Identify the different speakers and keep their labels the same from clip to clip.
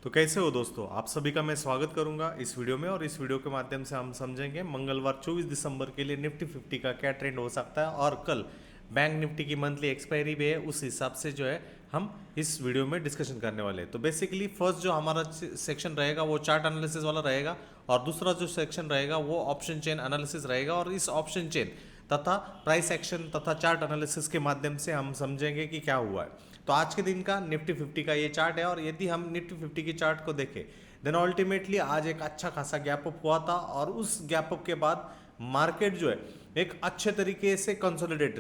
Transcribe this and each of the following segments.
Speaker 1: तो कैसे हो दोस्तों, आप सभी का मैं स्वागत करूंगा इस वीडियो में। और इस वीडियो के माध्यम से हम समझेंगे मंगलवार 24 दिसंबर के लिए निफ्टी 50 का क्या ट्रेंड हो सकता है, और कल बैंक निफ्टी की मंथली एक्सपायरी भी है, उस हिसाब से जो है हम इस वीडियो में डिस्कशन करने वाले हैं। तो बेसिकली फर्स्ट जो हमारा सेक्शन रहेगा वो चार्ट एनालिसिस वाला रहेगा, और दूसरा जो सेक्शन रहेगा वो ऑप्शन चेन एनालिसिस रहेगा। और इस ऑप्शन चेन तथा प्राइस एक्शन तथा चार्ट एनालिसिस के माध्यम से हम समझेंगे कि क्या हुआ है। तो आज के दिन का निफ्टी 50 का ये चार्ट है, और यदि हम निफ्टी 50 की चार्ट को देखें देन अल्टीमेटली आज एक अच्छा खासा गैप अप हुआ था, और उस गैप अप के बाद मार्केट जो है एक अच्छे तरीके से कंसोलिडेट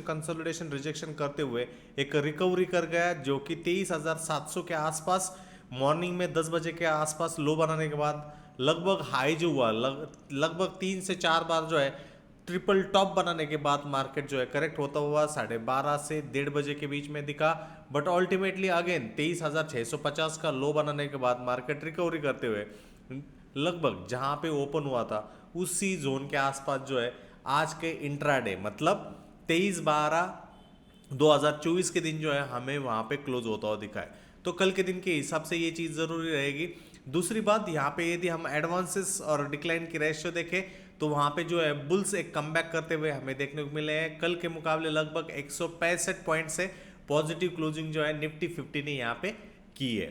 Speaker 1: कंसोलिडेशन रिजेक्शन करते हुए एक रिकवरी कर गया, जो कि 23,700 के आसपास मॉर्निंग में 10 बजे के आसपास लो बनाने के बाद लगभग हाई जो हुआ लगभग 3 से 4 बार जो है ट्रिपल टॉप बनाने के बाद मार्केट जो है करेक्ट होता हुआ 12:30 से 1:30 बजे के बीच में दिखा। बट अल्टीमेटली अगेन 23,650 का लो बनाने के बाद मार्केट रिकवरी करते हुए लगभग जहां पे ओपन हुआ था उसी जोन के आसपास जो है आज के इंट्राडे मतलब 23/12/2024 के दिन जो है हमें वहां पे क्लोज होता हुआ दिखा है। तो कल के दिन के हिसाब से ये चीज़ ज़रूरी रहेगी। दूसरी बात, यहाँ पे यदि हम एडवांसेस और डिक्लाइन की रेशियो देखें तो वहाँ पे जो है बुल्स एक कमबैक करते हुए हमें देखने को मिले हैं। कल के मुकाबले लगभग 165 पॉइंट से पॉजिटिव क्लोजिंग जो है निफ्टी 50 ने यहाँ पे की है।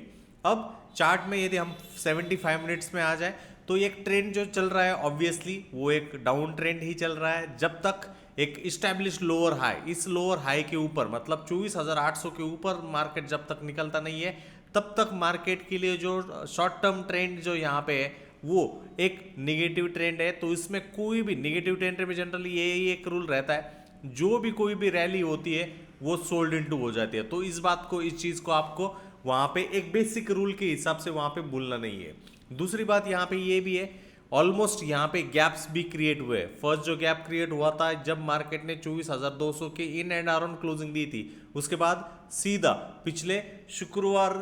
Speaker 1: अब चार्ट में यदि हम 75 मिनट्स में आ जाए तो एक ट्रेंड जो चल रहा है ऑब्वियसली वो एक डाउन ट्रेंड ही चल रहा है। जब तक एक इस्टेब्लिश लोअर हाई, इस लोअर हाई के ऊपर मतलब 24,800 के ऊपर मार्केट जब तक निकलता नहीं है तब तक मार्केट के लिए जो शॉर्ट टर्म ट्रेंड जो यहाँ पे है वो एक निगेटिव ट्रेंड है। तो इसमें कोई भी निगेटिव ट्रेंड में जनरली यही एक रूल रहता है, जो भी कोई भी रैली होती है वो सोल्ड इनटू हो जाती है। तो इस बात को, इस चीज़ को आपको वहाँ पे एक बेसिक रूल के हिसाब से वहाँ पे भूलना नहीं है। दूसरी बात यहाँ पे ये भी है, ऑलमोस्ट यहाँ पे गैप्स भी क्रिएट हुए। फर्स्ट जो गैप क्रिएट हुआ था जब मार्केट ने 24,200 के इन एंड अराउंड क्लोजिंग दी थी, उसके बाद सीधा पिछले शुक्रवार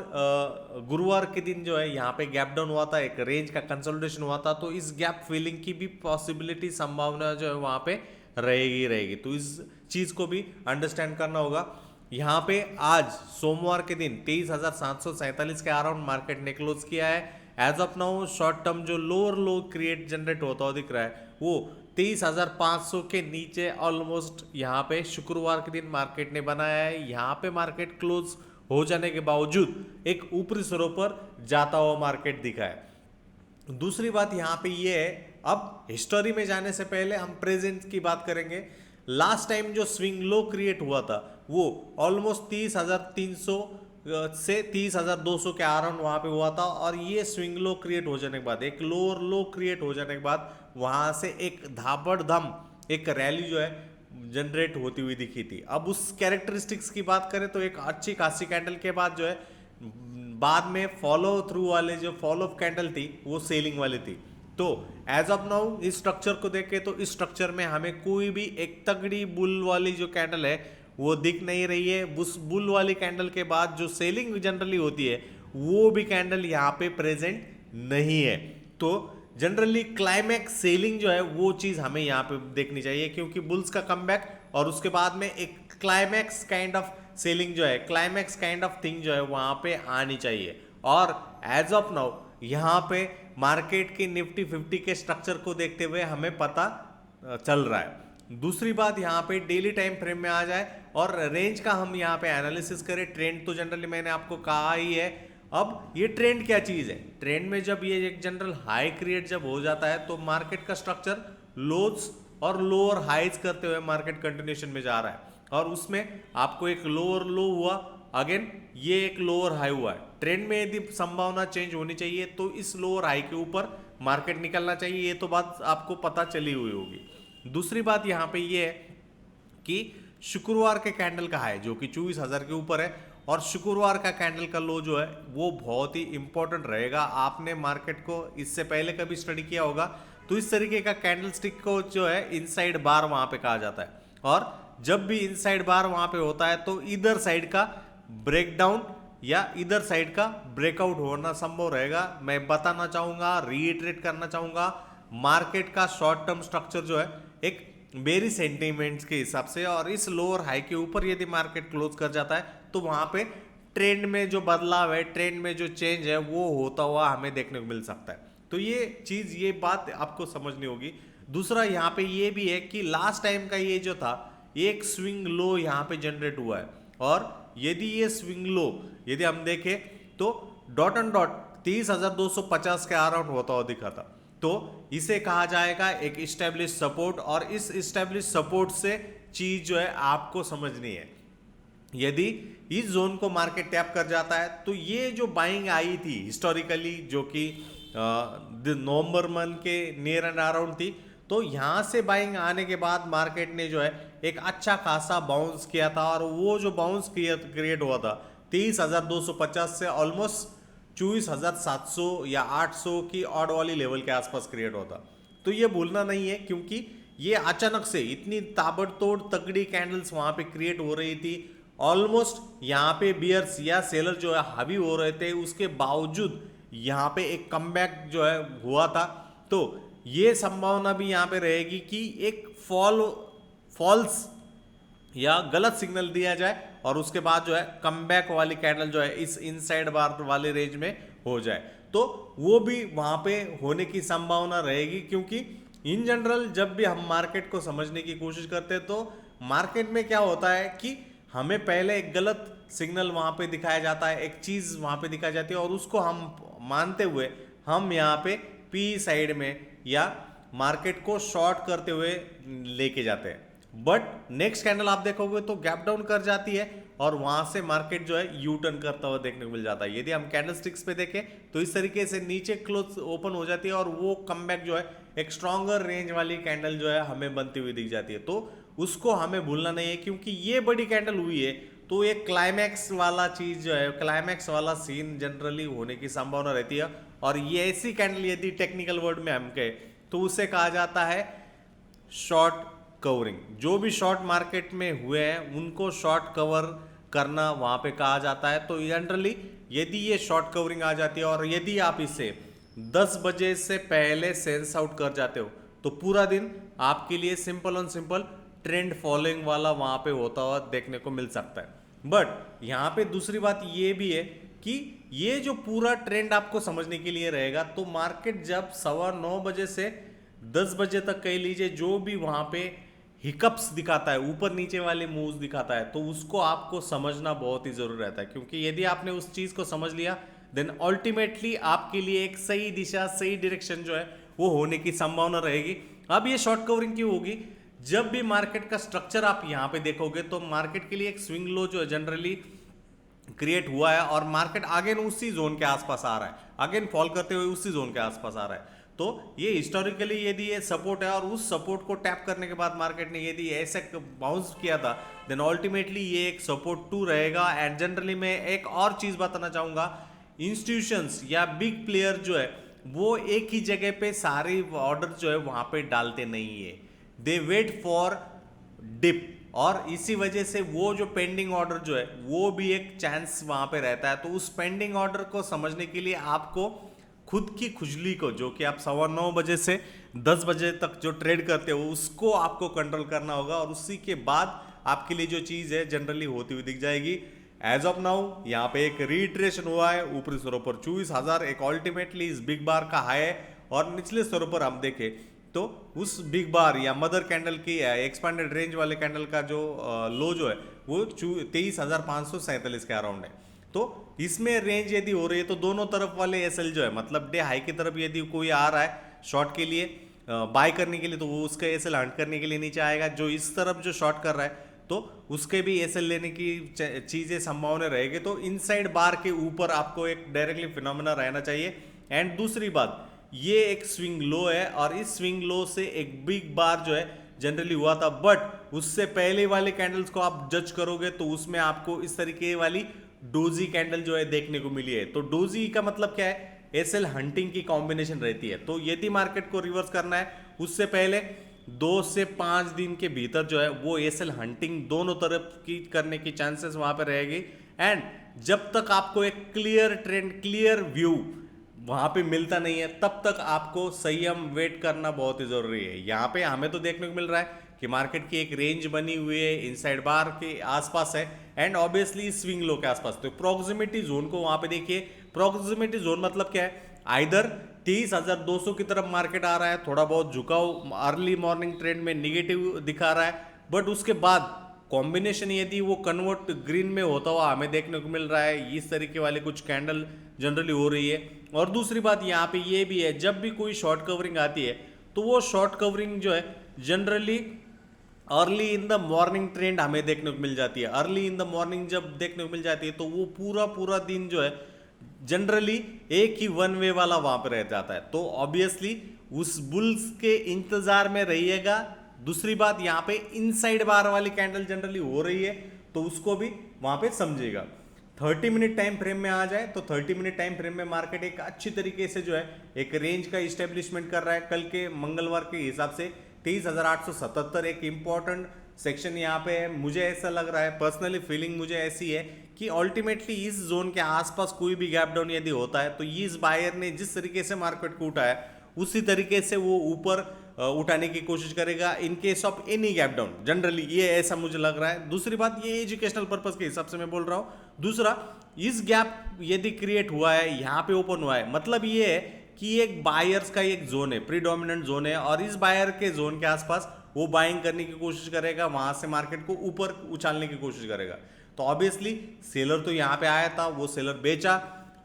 Speaker 1: गुरुवार के दिन जो है यहाँ पे गैप डाउन हुआ था, एक रेंज का कंसोलिडेशन हुआ था। तो इस गैप फिलिंग की भी पॉसिबिलिटी, संभावना जो है वहाँ पे रहेगी। तो इस चीज़ को भी अंडरस्टैंड करना होगा। यहाँ पे आज सोमवार के दिन 23,747 के अराउंड मार्केट ने क्लोज किया है। As of now short term जो लोअर लो क्रिएट जनरेट होता हुआ दिख रहा है वो 23,500 के नीचे ऑलमोस्ट यहाँ पे शुक्रवार के दिन मार्केट ने बनाया है। यहाँ पे मार्केट क्लोज हो जाने के बावजूद एक ऊपरी स्वरों पर जाता हुआ मार्केट दिखा है। दूसरी बात यहाँ पे ये है, अब हिस्टोरी में जाने से पहले हम प्रेजेंट की बात करेंगे। लास्ट टाइम जो स्विंग लो क्रिएट हुआ था वो ऑलमोस्ट 30,300 से 30,200 के अराउंड वहां पे हुआ था, और ये स्विंग लो क्रिएट हो जाने के बाद, एक लोअर लो क्रिएट हो जाने के बाद वहां से एक धापड़धम एक रैली जो है जनरेट होती हुई दिखी थी। अब उस कैरेक्टरिस्टिक्स की बात करें तो एक अच्छी खासी कैंडल के बाद जो है बाद में फॉलो थ्रू वाले जो फॉलो अप कैंडल थी वो सेलिंग वाली थी। तो एज ऑफ नाउ इस स्ट्रक्चर को देखें तो इस स्ट्रक्चर में हमें कोई भी एक तगड़ी बुल वाली जो कैंडल है वो दिख नहीं रही है। उस बुल वाली कैंडल के बाद जो सेलिंग जनरली होती है वो भी कैंडल यहाँ पे प्रेजेंट नहीं है। तो जनरली क्लाइमैक्स सेलिंग जो है वो चीज़ हमें यहाँ पे देखनी चाहिए, क्योंकि बुल्स का कमबैक और उसके बाद में एक क्लाइमैक्स काइंड ऑफ सेलिंग जो है, क्लाइमैक्स काइंड ऑफ थिंग जो है वहाँ पे आनी चाहिए। और एज ऑफ नाउ यहाँ पे मार्केट की निफ्टी 50 के स्ट्रक्चर को देखते हुए हमें पता चल रहा है। दूसरी बात, यहाँ पे डेली टाइम फ्रेम में आ जाए और रेंज का हम यहाँ पे एनालिसिस करें। ट्रेंड तो जनरली मैंने आपको कहा ही है। अब ये ट्रेंड क्या चीज़ है, ट्रेंड में जब ये एक जनरल हाई क्रिएट जब हो जाता है तो मार्केट का स्ट्रक्चर लोज और लोअर हाइज करते हुए मार्केट कंटिन्यूशन में जा रहा है, और उसमें आपको एक लोअर लो हुआ, अगेन ये एक लोअर हाई हुआ है। ट्रेंड में यदि संभावना चेंज होनी चाहिए तो इस लोअर हाई के ऊपर मार्केट निकलना चाहिए, ये तो बात आपको पता चली हुई होगी। दूसरी बात यहाँ पे ये है कि शुक्रवार के कैंडल का हाई जो कि 24,000 के ऊपर है, और शुक्रवार का कैंडल का लो जो है वो बहुत ही इंपॉर्टेंट रहेगा। आपने मार्केट को इससे पहले कभी स्टडी किया होगा तो इस तरीके का कैंडल स्टिक को जो है इनसाइड बार वहां पे कहा जाता है, और जब भी इनसाइड बार वहां पे होता है तो इधर साइड का ब्रेकडाउन या इधर साइड का ब्रेकआउट होना संभव रहेगा। मैं बताना चाहूंगा, रीइटरेट करना चाहूंगा, मार्केट का शॉर्ट टर्म स्ट्रक्चर जो है एक बेरी सेंटीमेंट्स के हिसाब से, और इस लोअर हाई के ऊपर यदि मार्केट क्लोज कर जाता है तो वहां पे ट्रेंड में जो बदलाव है, ट्रेंड में जो चेंज है, वो होता हुआ हमें देखने को मिल सकता है। तो ये बात आपको समझनी होगी। दूसरा यहाँ पे ये भी है कि लास्ट टाइम का ये जो था, एक स्विंग लो यहाँ पे जनरेट हुआ है, और यदि ये स्विंग लो यदि हम देखें तो डॉट एंड डॉट 30,250 के अराउंड होता हुआ दिखा था। तो इसे कहा जाएगा एक इस्टेब्लिश सपोर्ट, और इस इस्टेब्लिश सपोर्ट से चीज जो है आपको समझनी है। यदि इस जोन को मार्केट टैप कर जाता है तो ये जो बाइंग आई थी हिस्टोरिकली, जो कि नवंबर मंथ के नियर एंड अराउंड थी, तो यहाँ से बाइंग आने के बाद मार्केट ने जो है एक अच्छा खासा बाउंस किया था, और वो जो बाउंस क्रिएट हुआ था 30,250 से ऑलमोस्ट 24,700 या 800 की ऑड वाली लेवल के आसपास क्रिएट हुआ था। तो ये भूलना नहीं है, क्योंकि ये अचानक से इतनी ताबड़तोड़ तगड़ी कैंडल्स वहां पे क्रिएट हो रही थी। ऑलमोस्ट यहाँ पे बियर्स या सेलर जो है हावी हो रहे थे, उसके बावजूद यहाँ पे एक कमबैक जो है हुआ था। तो ये संभावना भी यहाँ पे रहेगी कि एक फॉल्स या गलत सिग्नल दिया जाए, और उसके बाद जो है कमबैक वाली कैंडल जो है इस इनसाइड बार वाले रेंज में हो जाए, तो वो भी वहां पे होने की संभावना रहेगी। क्योंकि इन जनरल जब भी हम मार्केट को समझने की कोशिश करते हैं, तो मार्केट में क्या होता है कि हमें पहले एक गलत सिग्नल वहां पे दिखाया जाता है, एक चीज वहां पे दिखाई जाती है, और उसको हम मानते हुए हम यहाँ पे पी साइड में या मार्केट को शॉर्ट करते हुए लेके जाते हैं। बट नेक्स्ट कैंडल आप देखोगे तो गैप डाउन कर जाती है, और वहां से मार्केट जो है यू टर्न करता हुआ देखने को मिल जाता है। यदि हम कैंडल स्टिक्स पे देखें तो इस तरीके से नीचे क्लोज ओपन हो जाती है, और वो कमबैक जो है एक स्ट्रॉन्गर रेंज वाली कैंडल जो है हमें बनती हुई दिख जाती है। तो उसको हमें भूलना नहीं है, क्योंकि ये बड़ी कैंडल हुई है तो एक क्लाइमैक्स वाला चीज जो है, क्लाइमैक्स वाला सीन जनरली होने की संभावना रहती है। और ये ऐसी कैंडल यदि टेक्निकल वर्ड में हम कहें तो उसे कहा जाता है शॉर्ट कवरिंग। जो भी शॉर्ट मार्केट में हुए हैं उनको शॉर्ट कवर करना वहां पे कहा जाता है। तो जनरली यदि ये शॉर्ट कवरिंग आ जाती है, और यदि आप इसे 10 बजे से पहले सेंस आउट कर जाते हो, तो पूरा दिन आपके लिए सिंपल और सिंपल ट्रेंड फॉलोइंग वाला वहां पे होता हुआ देखने को मिल सकता है। बट यहाँ पे दूसरी बात ये भी है कि ये जो पूरा ट्रेंड आपको समझने के लिए रहेगा, तो मार्केट जब 9:15 बजे से 10 बजे तक कह लीजिए जो भी वहां पे हिकअप्स दिखाता है, ऊपर नीचे वाले मूव्स दिखाता है, तो उसको आपको समझना बहुत ही जरूरी रहता है। क्योंकि यदि आपने उस चीज को समझ लिया, देन अल्टीमेटली आपके लिए एक सही दिशा, सही डायरेक्शन जो है वो होने की संभावना रहेगी। अब ये शॉर्ट कवरिंग क्यों होगी? जब भी मार्केट का स्ट्रक्चर आप यहाँ पे देखोगे तो मार्केट के लिए एक स्विंग लो जो जनरली क्रिएट हुआ है, और मार्केट अगेन उसी जोन के आसपास आ रहा है, अगेन फॉल करते हुए उसी जोन के आसपास आ रहा है। तो ये हिस्टोरिकली यदि ये सपोर्ट है, और उस सपोर्ट को टैप करने के बाद मार्केट ने यदि ऐसे बाउंस किया था, देन अल्टीमेटली ये एक सपोर्ट 2 रहेगा। एंड जनरली मैं एक और चीज बताना चाहूंगा, इंस्टीट्यूशंस या बिग प्लेयर जो है वो एक ही जगह पे सारे ऑर्डर जो है वहां पे डालते नहीं है, दे वेट फॉर डिप, और इसी वजह से वो जो पेंडिंग ऑर्डर जो है वो भी एक चांस वहां पे रहता है। तो उस पेंडिंग ऑर्डर को समझने के लिए आपको खुद की खुजली को, जो कि आप 9:15 बजे से 10 बजे तक जो ट्रेड करते हो, उसको आपको कंट्रोल करना होगा, और उसी के बाद आपके लिए जो चीज है जनरली होती हुई दिख जाएगी। एज ऑफ नाउ यहाँ पे एक रीट्रेशन हुआ है ऊपरी स्तरों पर 24,000, एक अल्टीमेटली इस बिग बार का हाई है, और निचले स्तरों पर हम देखें तो उस बिग बार या मदर कैंडल की एक्सपांडेड रेंज वाले कैंडल का जो लो जो है वो 23,547 के अराउंड है। तो इसमें रेंज यदि हो रही है तो दोनों तरफ वाले एसएल जो है, मतलब डे हाई की तरफ यदि कोई आ रहा है शॉर्ट के लिए, बाय करने के लिए, तो वो उसका एसएल हंट करने के लिए नीचे आएगा। जो इस तरफ जो शॉर्ट कर रहा है तो उसके भी एसएल लेने की चीजें संभावना रहेगी। तो इनसाइड बार के ऊपर आपको एक डायरेक्टली फिनोमेना रहना चाहिए। एंड दूसरी बात, ये एक स्विंग लो है, और इस स्विंग लो से एक बिग बार जो है जनरली हुआ था, बट उससे पहले वाले कैंडल्स को आप जज करोगे तो उसमें आपको इस तरीके वाली डोजी कैंडल जो है देखने को मिली है। तो डोजी का मतलब क्या है? एसएल हंटिंग की कॉम्बिनेशन रहती है। तो यदि मार्केट को रिवर्स करना है उससे पहले 2 से 5 दिन के भीतर जो है वो एसएल हंटिंग दोनों तरफ की करने की चांसेस वहां पर रहेगी। एंड जब तक आपको एक क्लियर ट्रेंड, क्लियर व्यू वहां पे मिलता नहीं है, तब तक आपको संयम वेट करना बहुत ही जरूरी है। यहाँ पे हमें तो देखने को मिल रहा है कि मार्केट की एक रेंज बनी हुई है, इनसाइड बार के आसपास है एंड ऑब्वियसली स्विंग लो के आसपास। तो प्रॉक्सिमिटी जोन को वहां पे देखिए, प्रॉक्सिमिटी जोन मतलब क्या है, आइदर 30,200 की तरफ मार्केट आ रहा है, थोड़ा बहुत झुकाव अर्ली मॉर्निंग ट्रेंड में निगेटिव दिखा रहा है, बट उसके बाद कॉम्बिनेशन यदि वो कन्वर्ट ग्रीन में होता हुआ हमें देखने को मिल रहा है, इस तरीके वाले कुछ कैंडल जनरली हो रही है। और दूसरी बात यहाँ पे ये भी है, जब भी कोई शॉर्ट कवरिंग आती है तो वो शॉर्ट कवरिंग जो है generally early in the morning trend हमें देखने को मिल जाती है। अर्ली इन द मॉर्निंग जब देखने को मिल जाती है तो वो पूरा पूरा दिन जो है जनरली एक ही वन वे वाला वहां पर रह जाता है। तो ऑब्वियसली उस बुल्स के इंतजार में रहिएगा। दूसरी बात, यहाँ पे इनसाइड बार वाली कैंडल जनरली हो रही है तो उसको भी वहां पे समझिएगा। 30 मिनट टाइम फ्रेम में आ जाए तो 30 मिनट टाइम फ्रेम में मार्केट एक अच्छी तरीके से जो है एक रेंज का इस्टेब्लिशमेंट कर रहा है। कल के मंगलवार के हिसाब से 23,877 एक इंपॉर्टेंट सेक्शन यहाँ पे है। मुझे ऐसा लग रहा है, पर्सनली फीलिंग मुझे ऐसी है कि अल्टीमेटली इस जोन के आसपास कोई भी गैप डाउन यदि होता है तो इस बायर ने जिस तरीके से मार्केट को उठाया उसी तरीके से वो ऊपर उठाने की कोशिश करेगा in case of any gap down. Generally ये ऐसा मुझे लग रहा है। दूसरी बात, ये एजुकेशनल पर्पस के हिसाब से मैं बोल रहा हूं। दूसरा, इस गैप यदि क्रिएट हुआ है, यहाँ पे ओपन हुआ है, मतलब ये है कि एक बायर्स का एक जोन है, प्रीडोमिनेंट जोन है, और इस बायर के जोन के आसपास वो बाइंग करने की कोशिश करेगा, वहां से मार्केट को ऊपर उछालने की कोशिश करेगा। तो ऑब्वियसली सेलर तो यहाँ पे आया था, वो सेलर बेचा।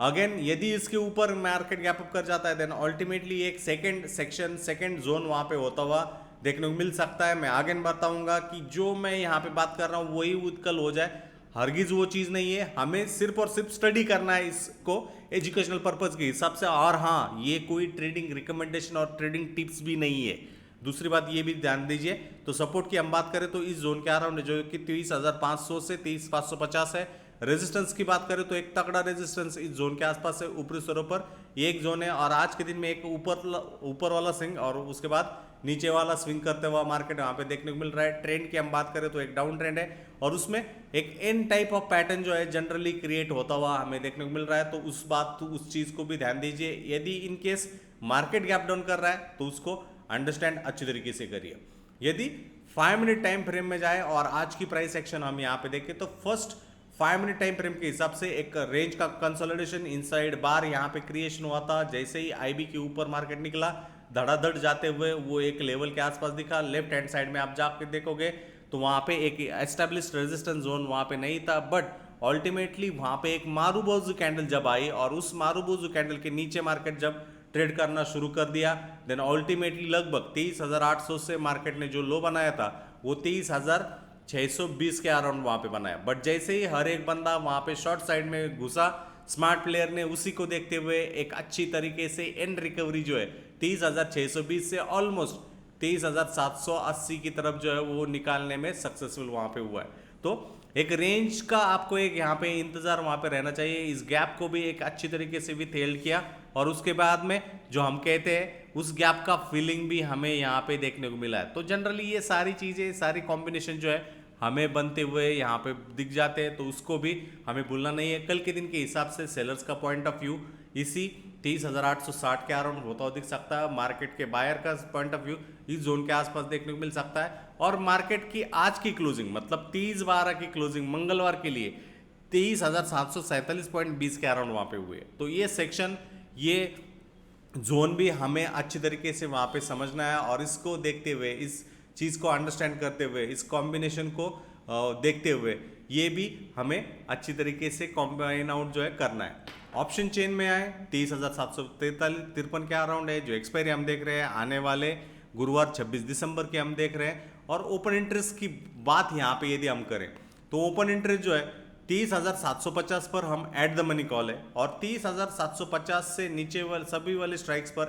Speaker 1: अगेन यदि इसके ऊपर मार्केट गैप अप कर जाता है देन अल्टीमेटली एक सेकंड सेक्शन, सेकंड जोन वहां पे होता हुआ देखने को मिल सकता है। मैं आगे बताऊंगा कि जो मैं यहाँ पे बात कर रहा हूँ वही उत्कल हो जाए, हरगिज वो चीज नहीं है। हमें सिर्फ और सिर्फ स्टडी करना है इसको एजुकेशनल पर्पज के हिसाब से, और हाँ, ये कोई ट्रेडिंग रिकमेंडेशन और ट्रेडिंग टिप्स भी नहीं है। दूसरी बात ये भी ध्यान दीजिए। तो सपोर्ट की हम बात करें तो इस जोन के अराउंड जो कि 23,500 से 23,550 है। रेजिस्टेंस की बात करें तो एक तगड़ा रेजिस्टेंस इस जोन के आसपास है, ऊपरी स्तरों पर एक जोन है, और आज के दिन में एक ऊपर वाला स्विंग और उसके बाद नीचे वाला स्विंग करते हुआ मार्केट वहां पे देखने को मिल रहा है। ट्रेंड की हम बात करें तो एक डाउन ट्रेंड है और उसमें एक एन टाइप ऑफ पैटर्न जो है जनरली क्रिएट होता हुआ हमें देखने को मिल रहा है। तो उस चीज को भी ध्यान दीजिए। यदि in case market gap down कर रहा है तो उसको अंडरस्टैंड अच्छी तरीके से करिए। यदि 5 मिनट टाइम फ्रेम में जाए और आज की प्राइस एक्शन हम यहाँ पे देखें तो फर्स्ट 5 मिनट टाइम फ्रेम के हिसाब से एक रेंज का कंसोलिडेशन इनसाइड बार यहाँ पे क्रिएशन हुआ था। जैसे ही आईबी के ऊपर मार्केट निकला, धड़ाधड़ जाते हुए वो एक लेवल के आसपास दिखा। लेफ्ट हैंड साइड में आप जाकर देखोगे तो वहां पे एक एस्टेब्लिश्ड रेजिस्टेंस जोन वहां पे नहीं था, बट अल्टीमेटली वहां पे एक मारूबोजू कैंडल जब आई और उस मारूबोजू कैंडल के नीचे मार्केट जब ट्रेड करना शुरू कर दिया देन अल्टीमेटली लगभग 23,800 से मार्केट ने जो लो बनाया था वो 23,620 के अराउंड वहां पे बनाया। बट जैसे ही हर एक बंदा वहां पे शॉर्ट साइड में घुसा, स्मार्ट प्लेयर ने उसी को देखते हुए एक अच्छी तरीके से एंड रिकवरी जो है 30,620 से ऑलमोस्ट 23,780 की तरफ जो है वो निकालने में सक्सेसफुल वहां पे हुआ है। तो एक रेंज का आपको एक यहाँ पे इंतजार वहां पे रहना चाहिए। इस गैप को भी एक अच्छी तरीके से भी हेल्ड किया और उसके बाद में जो हम कहते हैं उस गैप का फीलिंग भी हमें यहाँ पे देखने को मिला है। तो जनरली ये सारी चीजें, सारी कॉम्बिनेशन जो है हमें बनते हुए यहाँ पे दिख जाते हैं, तो उसको भी हमें भूलना नहीं है। कल के दिन के हिसाब से सेलर्स का पॉइंट ऑफ व्यू इसी 30,860 के अराउंड होता हुआ दिख सकता है। मार्केट के बायर का पॉइंट ऑफ व्यू इस जोन के आसपास देखने को मिल सकता है। और मार्केट की आज की क्लोजिंग मतलब 30/12 की क्लोजिंग मंगलवार के लिए 23,747.20 के अराउंड वहां पे हुए। तो ये सेक्शन, ये जोन भी हमें अच्छी तरीके से वहां पे समझना है और इसको देखते हुए, इस चीज को अंडरस्टैंड करते हुए, इस कॉम्बिनेशन को देखते हुए ये भी हमें अच्छी तरीके से कॉम्बाइन आउट जो है करना है। ऑप्शन चेन में आए 30,753 के अराउंड है जो एक्सपायरी हम देख रहे हैं आने वाले गुरुवार 26 दिसंबर के हम देख रहे हैं। और ओपन इंटरेस्ट की बात यहाँ पे यदि हम करें तो ओपन इंटरेस्ट जो है 30,750 पर हम एट द मनी कॉल है और 30,750 से नीचे वाले सभी वाले स्ट्राइक्स पर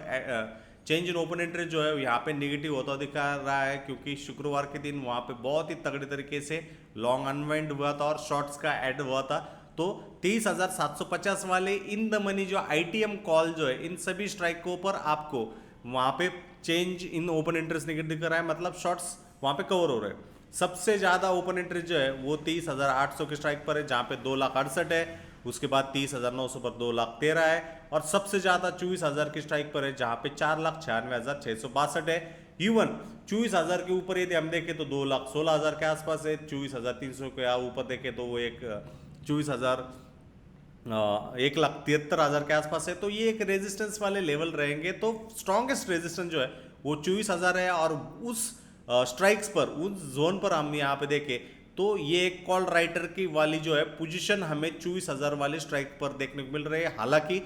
Speaker 1: चेंज इन ओपन इंटरेस्ट जो है यहाँ पे निगेटिव होता दिखा रहा है, क्योंकि शुक्रवार के दिन वहाँ पे बहुत ही तगड़े तरीके से लॉन्ग अनवाइंड हुआ था और शॉर्ट्स का ऐड हुआ था। तो 30,750 वाले इन द मनी जो आईटीएम कॉल जो है इन सभी स्ट्राइकों पर आपको वहाँ पे change in open interest negative दिख रहा है, मतलब शॉर्ट्स वहाँ पे कवर हो रहे हैं। सबसे ज़्यादा ओपन इंटरेस्ट जो है वो 30,800 के स्ट्राइक पर है जहाँ पे 2,68,000 है, उसके बाद 30,900 पर 2,13,000 है और सबसे ज़्यादा 24,000 की स्ट्राइक पर है जहाँ पे 4,96,662 है। इवन 24,000 के ऊपर यदि हम देखें तो 2,16,000 के आसपास है, 24,300 के ऊपर देखें तो वो एक 24,000 1,73,000 के आसपास है। तो ये एक रेजिस्टेंस वाले लेवल रहेंगे। तो स्ट्रॉन्गेस्ट रेजिस्टेंस जो है वो 24,000 है, और उस स्ट्राइक्स पर, उस जोन पर हम यहाँ पे देखें तो ये एक कॉल राइटर की वाली जो है पोजीशन हमें 24,000 वाले स्ट्राइक पर देखने को मिल रही है। हालांकि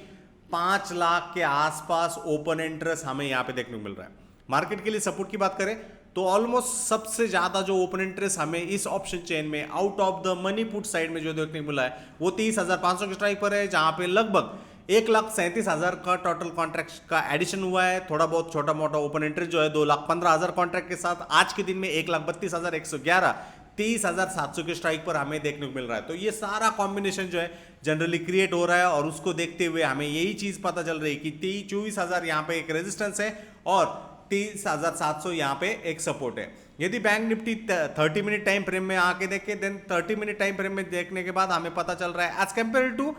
Speaker 1: 5 लाख के आसपास ओपन इंटरेस्ट हमें यहाँ पे देखने को मिल रहा है। मार्केट के लिए सपोर्ट की बात करें तो ऑलमोस्ट सबसे ज्यादा जो ओपन इंटरेस्ट हमें इस ऑप्शन चेन में out of the money put side में जो देखने को मिला है वो 30,500 के स्ट्राइक पर है, जहां पे लगभग 1,37,000 का टोटल कॉन्ट्रैक्ट का एडिशन हुआ है। थोड़ा बहुत छोटा मोटा ओपन इंटरेस्ट जो है 2,15,000 कॉन्ट्रैक्ट के साथ आज के दिन में 1,32,111 30,700 के स्ट्राइक पर हमें देखने को मिल रहा है। तो ये सारा कॉम्बिनेशन जो है जनरली क्रिएट हो रहा है, और उसको देखते हुए हमें यही चीज पता चल रही है कि 24,000 यहाँ पे एक रेजिस्टेंस है और 30,700 यहाँ पे एक सपोर्ट है। यदि bank Nifty 30 minute time frame में आके देखे, देन 30 मिनट टाइम फ्रेम में देखने के बाद हमें पता चल रहा है as compared to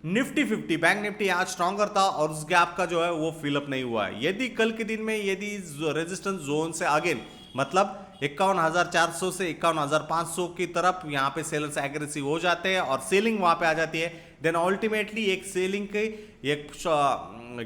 Speaker 1: Nifty 50 bank Nifty आज स्ट्रॉन्गर था और उस गैप का जो है वो फिलअप नहीं हुआ है। यदि कल के दिन में यदि रेजिस्टेंस जोन से अगेन मतलब 51,400 से 51,500 की तरफ यहाँ पे सेलर्स एग्रेसिव हो जाते हैं और सेलिंग वहां पे आ जाती है, देन अल्टीमेटली एक सेलिंग की एक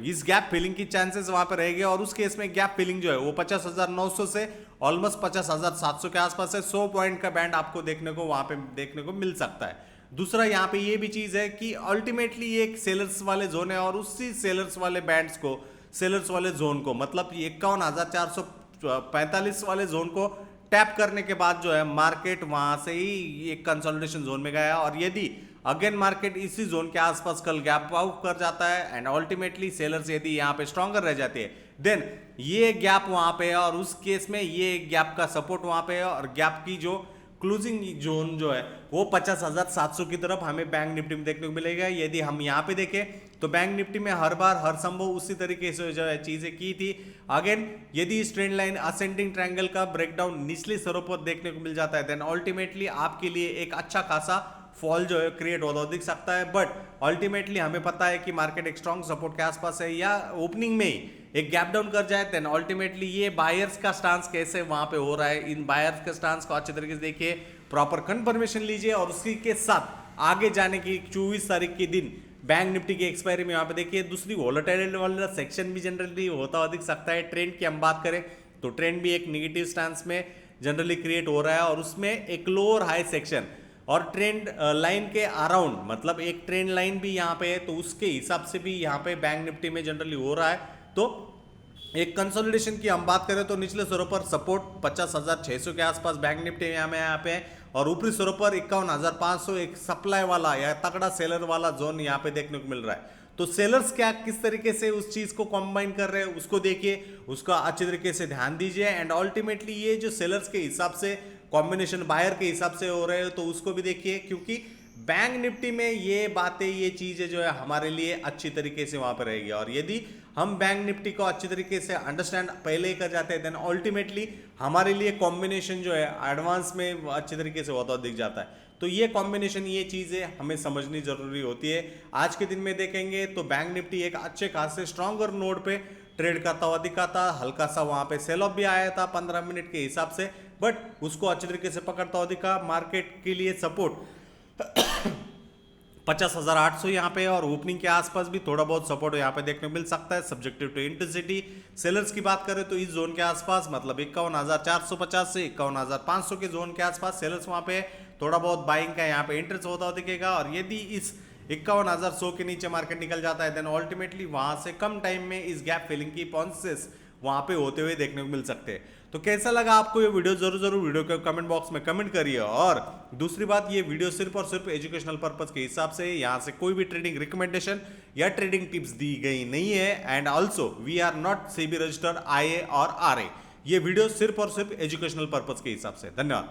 Speaker 1: इस गैप फिलिंग की चांसेस वहां पे रहेगी, और उस केस में गैप फिलिंग जो है वो 50,900 से ऑलमोस्ट 50,700 के आसपास है। 100 पॉइंट का बैंड आपको देखने को वहां पे देखने को मिल सकता है। दूसरा यहाँ पे ये भी चीज है कि अल्टीमेटली एक सेलर्स वाले जोन है, और उसी सेलर्स वाले बैंड्स को, सेलर्स वाले जोन को मतलब 51,445 वाले जोन को टैप करने के बाद जो है मार्केट वहां से ही एक कंसोलिडेशन जोन में गया, और यदि अगेन मार्केट इसी जोन के आसपास कल गैप आउट कर जाता है एंड अल्टीमेटली सेलर्स यदि यहाँ पे स्ट्रॉन्गर रह जाती है, देन ये गैप वहां पे है, और उस केस में ये गैप का सपोर्ट वहां पे है, और गैप की जो क्लोजिंग जोन जो है वो 50,700 की तरफ हमें बैंक निफ्टी में देखने को मिलेगा। यदि हम यहाँ पे देखें तो बैंक निफ्टी में हर बार हर संभव उसी तरीके से जो है चीजें की थी। अगेन यदि इस ट्रेंड लाइन असेंडिंग ट्रायंगल का ब्रेकडाउन निचले स्तरों पर देखने को मिल जाता है, देन अल्टीमेटली आपके लिए एक अच्छा खासा फॉल जो है क्रिएट होता दिख सकता है। बट अल्टीमेटली हमें पता है कि मार्केट एक स्ट्रॉन्ग सपोर्ट के आसपास है, या ओपनिंग में ही एक गैप डाउन कर जाए, देन अल्टीमेटली ये बायर्स का स्टांस कैसे वहां पे हो रहा है, इन बायर्स के स्टांस को अच्छे तरीके से देखिए, प्रॉपर कंफर्मेशन लीजिए, और उसी के साथ आगे जाने की 24 तारीख के दिन बैंक निफ्टी की एक्सपायरी में यहाँ पे देखिए दूसरी वोलेटाइल वाला सेक्शन भी जनरली होता हुआ दिख सकता है। ट्रेंड की हम बात करें तो ट्रेंड भी एक निगेटिव स्टांस में जनरली क्रिएट हो रहा है, और उसमें एक लोअर हाई सेक्शन और ट्रेंड लाइन के अराउंड मतलब एक ट्रेंड लाइन भी यहाँ पे है, तो उसके हिसाब से भी यहाँ पे बैंक निफ्टी में जनरली हो रहा है। तो एक कंसोलिडेशन की हम बात करें तो निचले स्तरों पर सपोर्ट 50,600 के आसपास बैंक निफ्टी यहाँ पे है, और ऊपरी स्तरों पर 51,500 एक सप्लाई वाला या तगड़ा सेलर वाला जोन यहाँ पे देखने को मिल रहा है। तो सेलर्स क्या किस तरीके से उस चीज को कंबाइन कर रहे हैं उसको देखिए, उसका अच्छे तरीके से ध्यान दीजिए, एंड अल्टीमेटली ये जो सेलर्स के हिसाब से कॉम्बिनेशन बायर के हिसाब से हो रहे हो तो उसको भी देखिए, क्योंकि बैंक निफ्टी में ये बातें ये चीजें जो है हमारे लिए अच्छी तरीके से वहां पर रहेगी, और यदि हम बैंक निफ्टी को अच्छी तरीके से अंडरस्टैंड पहले ही कर जाते हैं, देन अल्टीमेटली हमारे लिए कॉम्बिनेशन जो है एडवांस में अच्छी तरीके से होता दिख जाता है। तो ये कॉम्बिनेशन ये चीजें हमें समझनी जरूरी होती है। आज के दिन में देखेंगे तो बैंक निफ्टी एक अच्छे खासे स्ट्रॉन्गर नोड पे ट्रेड करता हुआ दिखा था, हल्का सा वहां पे सेल ऑफ भी आया था 15 मिनट के हिसाब से, बट उसको अच्छे तरीके से पकड़ता हुआ दिखा। मार्केट के लिए सपोर्ट 50,800 यहाँ पे, और ओपनिंग के आसपास भी थोड़ा बहुत सपोर्ट यहाँ पे देखने को मिल सकता है सब्जेक्टिव टू इंटेंसिटी। सेलर्स की बात करें तो इस जोन के आसपास मतलब 51,450 से 51,500 के जोन के आसपास सेलर्स वहाँ पे थोड़ा बहुत बाइंग का यहाँ पे इंटरेस्ट होता हुआ दिखेगा, और यदि इस 51,100 के नीचे मार्केट निकल जाता है, देन अल्टीमेटली वहां से कम टाइम में इस गैप फिलिंग की पॉइंट्स वहां पे होते हुए देखने को मिल सकते हैं। तो कैसा लगा आपको ये वीडियो, जरूर वीडियो के कमेंट बॉक्स में कमेंट करिए। और दूसरी बात, ये वीडियो सिर्फ और सिर्फ एजुकेशनल पर्पस के हिसाब से, यहाँ से कोई भी ट्रेडिंग रिकमेंडेशन या ट्रेडिंग टिप्स दी गई नहीं है, and also we are not SEBI registered IA और RA। ये वीडियो सिर्फ और सिर्फ एजुकेशनल पर्पस के हिसाब से। धन्यवाद।